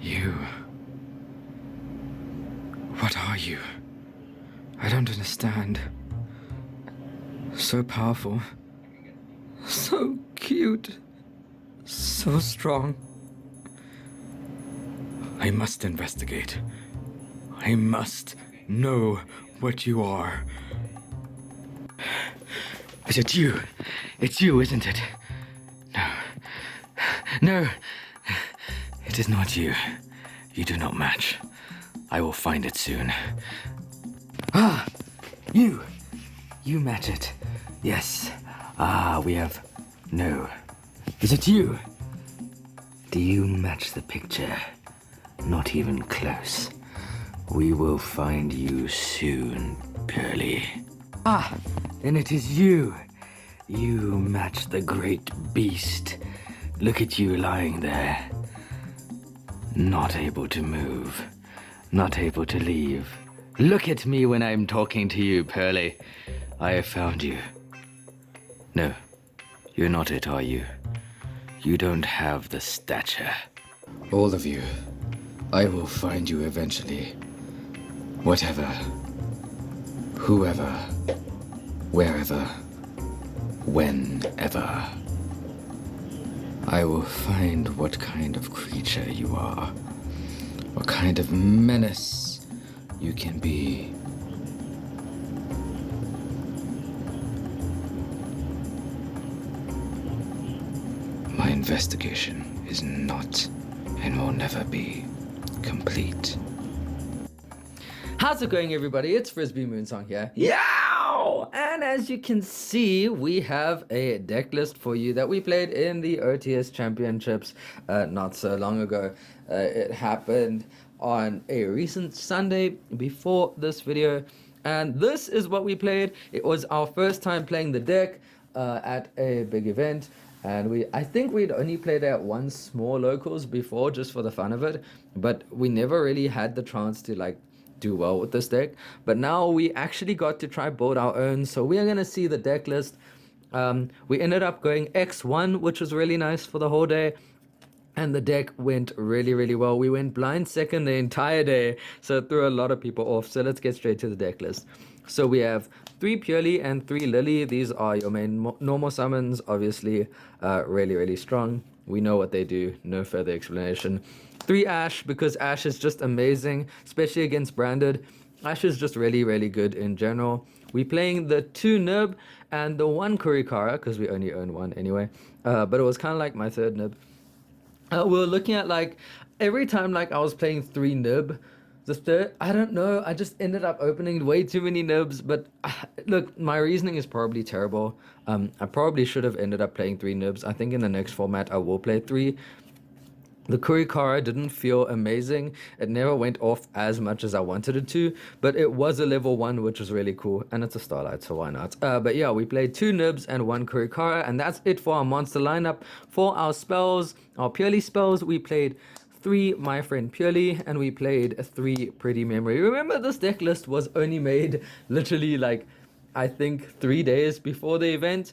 You... What are you? I don't understand. So powerful. So cute. So strong. I must investigate. I must know what you are. Is it you? It's you, isn't it? No. No. It is not you. You do not match. I will find it soon. Ah! You! You match it. Yes. Ah, we have... No. Is it you? Do you match the picture? Not even close. We will find you soon, Purrely. Ah! Then it is you. You match the great beast. Look at you lying there. Not able to move. Not able to leave. Look at me when I'm talking to you, Purrely. I have found you. No, you're not it, are you? You don't have the stature. All of you. I will find you eventually. Whatever. Whoever. Wherever. Whenever. I will find what kind of creature you are. What kind of menace you can be. My investigation is not and will never be complete. How's it going, everybody? It's Frisby Moonsong here. Yow! And as you can see, we have a deck list for you that we played in the OTS Championships not so long ago. It happened on a recent Sunday before this video. And this is what we played. It was our first time playing the deck at a big event. And I think we'd only played at one small locals before, just for the fun of it. But we never really had the chance to do well with this deck. But now we actually got to try build our own. So we are going to see the deck list. We ended up going X-1, which was really nice for the whole day. And the deck went really, really well. We went blind second the entire day. So it threw a lot of people off. So let's get straight to the deck list. So we have 3 Purrely and 3 Lily. These are your main normal summons. Obviously, really, really strong. We know what they do. No further explanation. 3 Ash, because Ash is just amazing, especially against Branded. Ash is just really, really good in general. We playing the 2 Nib and the 1 Kurikara, because we only own 1 anyway. But it was kind of like my 3rd Nib. We were looking at every time I was playing 3 Nib, the 3rd, I don't know, I just ended up opening way too many Nibs. But look, my reasoning is probably terrible. I probably should have ended up playing 3 Nibs. I think in the next format I will play 3. The Kurikara didn't feel amazing. It never went off as much as I wanted it to, but it was a level 1, which was really cool, and it's a Starlight, so why not? But yeah, we played 2 Nibs and 1 Kurikara, and that's it for our monster lineup. For our spells, our Purrely spells, we played 3 My Friend Purrely, and we played 3 Pretty Memory. Remember, this deck list was only made literally I think 3 days before the event.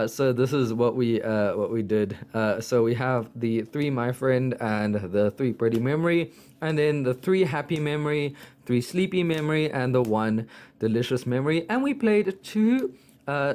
So this is what we did. So we have the 3 My Friend and the 3 Pretty Memory, and then the 3 Happy Memory, 3 Sleepy Memory, and the 1 Delicious Memory. And we played 2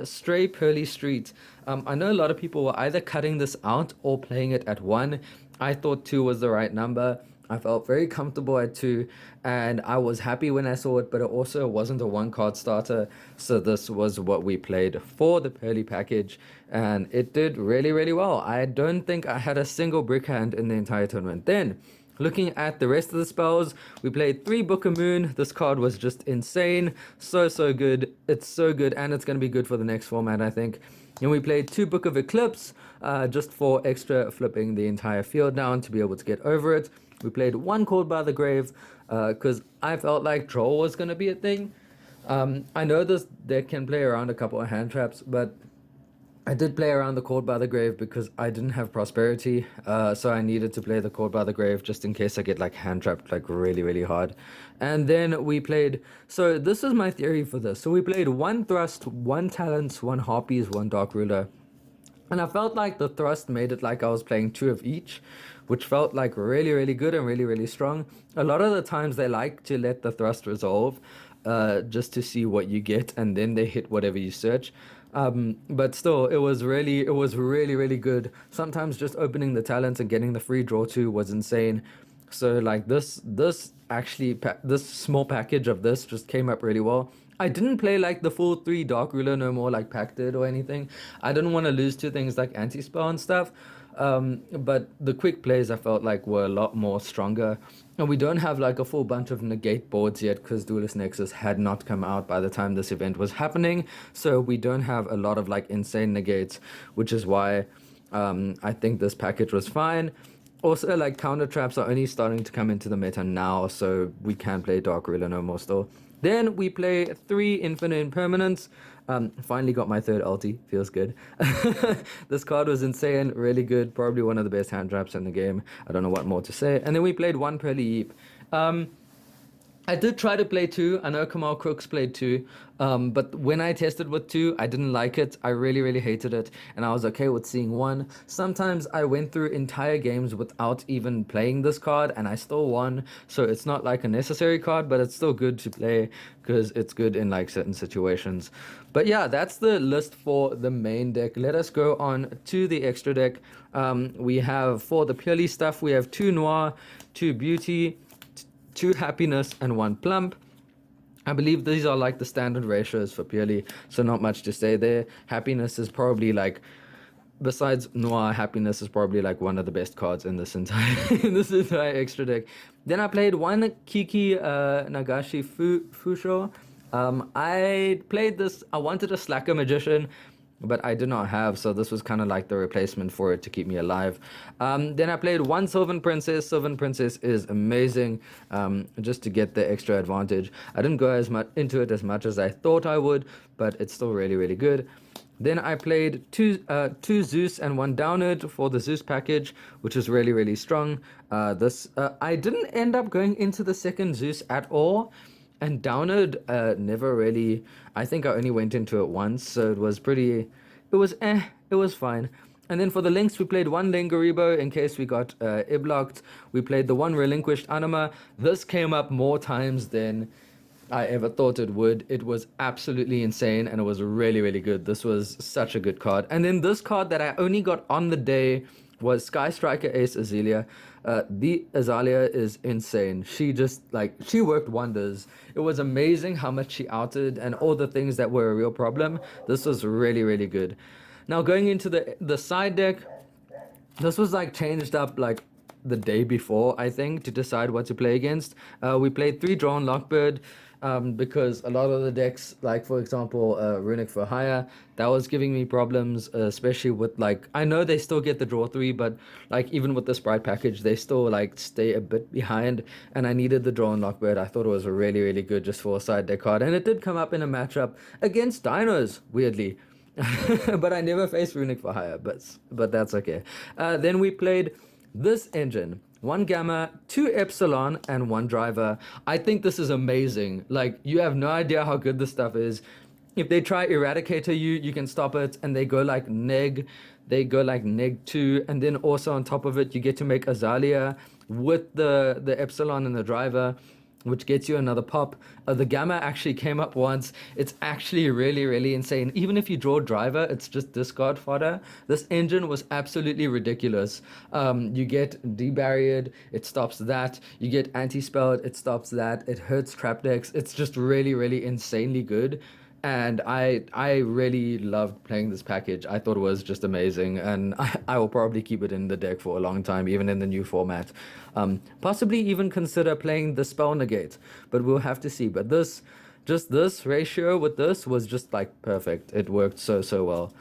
Stray Purrely Street. I know a lot of people were either cutting this out or playing it at 1. I thought 2 was the right number. I felt very comfortable at 2, and I was happy when I saw it, but it also wasn't a 1-card starter, so this was what we played for the Purrely package, and it did really, really well. I don't think I had a single brick hand in the entire tournament. Then, looking at the rest of the spells, we played 3 Book of Moon. This card was just insane. So good. It's so good, and it's going to be good for the next format, I think. And we played 2 Book of Eclipse, just for extra flipping the entire field down to be able to get over it. We played 1 Called by the Grave, because I felt like Troll was going to be a thing. I know this deck can play around a couple of hand traps, but I did play around the Called by the Grave because I didn't have Prosperity, so I needed to play the Called by the Grave just in case I get hand trapped really, really hard. And then we played, so this is my theory for this. So we played 1 Thrust, 1 Talents, 1 Harpies, 1 Dark Ruler. And I felt like the thrust made it like I was playing two of each, which felt like really, really good and really, really strong. A lot of the times they like to let the thrust resolve just to see what you get, and then they hit whatever you search. But still, it was really, really good. Sometimes just opening the talents and getting the free draw too was insane. So like this small package of this just came up really well. I didn't play like the full three Dark Ruler no more like Pact did or anything. I didn't want to lose to things like anti-spell and stuff. But the quick plays I felt like were a lot more stronger. And we don't have like a full bunch of negate boards yet because Duelist Nexus had not come out by the time this event was happening. So we don't have a lot of like insane negates, which is why I think this package was fine. Also, like counter traps are only starting to come into the meta now, so we can't play Dark Ruler no more still. Then we play 3 Infinite Impermanence. Finally got my third ulti. Feels good. This card was insane, really good. Probably one of the best hand traps in the game. I don't know what more to say. And then we played 1 Purrely. I did try to play 2. I know Kamal Crooks played 2. But when I tested with 2, I didn't like it. I really, really hated it. And I was okay with seeing 1. Sometimes I went through entire games without even playing this card, and I still won. So it's not like a necessary card, but it's still good to play because it's good in like certain situations. But yeah, that's the list for the main deck. Let us go on to the extra deck. We have for the Purely stuff, we have 2 Noir, 2 Beauty, 2 Happiness, and 1 Plump. I believe these are like the standard ratios for Purely, so not much to say there. Happiness is probably like, besides Noir, Happiness is probably like one of the best cards in this entire in this entire extra deck. Then I played 1 Kiki Nagashi Fusho. I played this. I wanted a Slacker Magician, but I did not have, so this was kind of like the replacement for it to keep me alive. Then I played 1 Sylvan Princess. Sylvan Princess is amazing, just to get the extra advantage. I didn't go as much into it as much as I thought I would, but it's still really, really good. Then I played two Zeus and 1 Downerd for the Zeus package, which is really, really strong. I didn't end up going into the second Zeus at all. And Downerd never really, I think I only went into it once, so it was it was fine. And then for the links, we played 1 Lingaribo in case we got iblocked. We played the 1 Relinquished Anima. This came up more times than I ever thought it would. It was absolutely insane, and it was really, really good. This was such a good card. And then this card that I only got on the day was Sky Striker Ace Azalea. The Azalea is insane. She just she worked wonders. It was amazing how much she outed and all the things that were a real problem. This was really, really good. Now going into the side deck, this was like changed up like the day before, I think, to decide what to play against. We played 3 Drawn Lockbird. Because a lot of the decks, like for example, Runic for Hire, that was giving me problems, especially with like, I know they still get the draw 3, but like even with the Sprite package, they still like stay a bit behind, and I needed the Draw and Lockbird. I thought it was really, really good just for a side deck card, and it did come up in a matchup against Dinos, weirdly. But I never faced Runic for Hire, but that's okay. Then we played this engine. 1 Gamma, 2 Epsilon, and 1 Driver. I think this is amazing. Like, you have no idea how good this stuff is. If they try Eradicator you can stop it, and they go like neg 2, and then also on top of it, you get to make Azalea with the Epsilon and the Driver, which gets you another pop. The Gamma actually came up once. It's actually really, really insane. Even if you draw Driver, it's just discard fodder. This engine was absolutely ridiculous. You get debarriered, it stops that. You get anti-spelled, it stops that. It hurts trap decks. It's just really, really insanely good. And I really loved playing this package. I thought it was just amazing, and I will probably keep it in the deck for a long time, even in the new format. Possibly even consider playing the Spell Negate, but we'll have to see. But this ratio with this was just like perfect. It worked so well.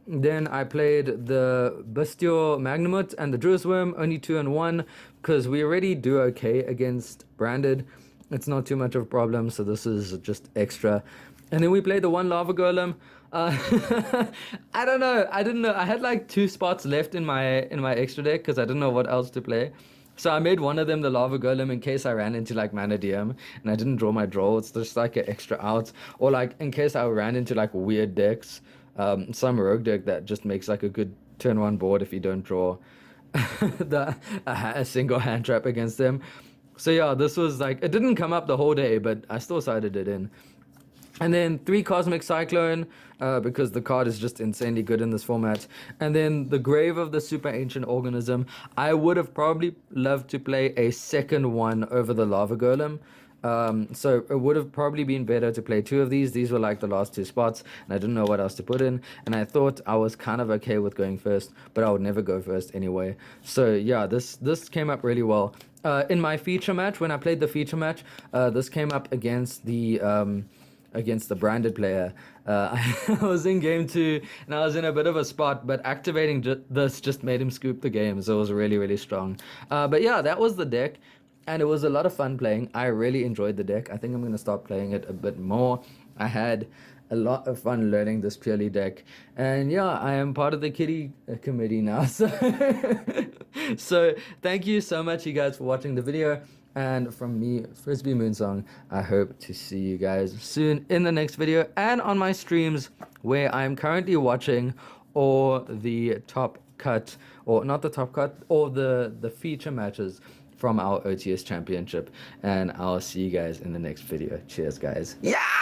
Then I played the Bestial Magnamut and the Druid's Worm, only 2 and 1, because we already do okay against Branded. It's not too much of a problem, so this is just extra. And then we played the 1 Lava Golem. I don't know. I didn't know. I had like 2 spots left in my extra deck because I didn't know what else to play. So I made one of them the Lava Golem in case I ran into like Mana DM and I didn't draw my draw. It's just like an extra out. Or like in case I ran into like weird decks. some rogue deck that just makes like a good turn one board if you don't draw a single hand trap against them. So yeah, this was like, it didn't come up the whole day, but I still sided it in. And then 3 Cosmic Cyclone, because the card is just insanely good in this format. And then the Grave of the Super Ancient Organism. I would have probably loved to play a second one over the Lava Golem. So it would have probably been better to play 2 of these. These were like the last 2 spots, and I didn't know what else to put in. And I thought I was kind of okay with going first, but I would never go first anyway. So yeah, this came up really well. In my feature match, when I played the feature match, this came up against the branded player. I was in game 2 and I was in a bit of a spot, but activating this just made him scoop the game, so it was really, really strong. But yeah, that was the deck, and it was a lot of fun playing. I really enjoyed the deck. I think I'm going to start playing it a bit more. I had a lot of fun learning this Purrely deck, and yeah, I am part of the kitty committee now. So thank you so much, you guys, for watching the video. And from me, Frisby Moonsong, I hope to see you guys soon in the next video and on my streams, where I'm currently watching all the top cut, or not the top cut, or the feature matches from our OTS championship. And I'll see you guys in the next video. Cheers, guys. Yeah!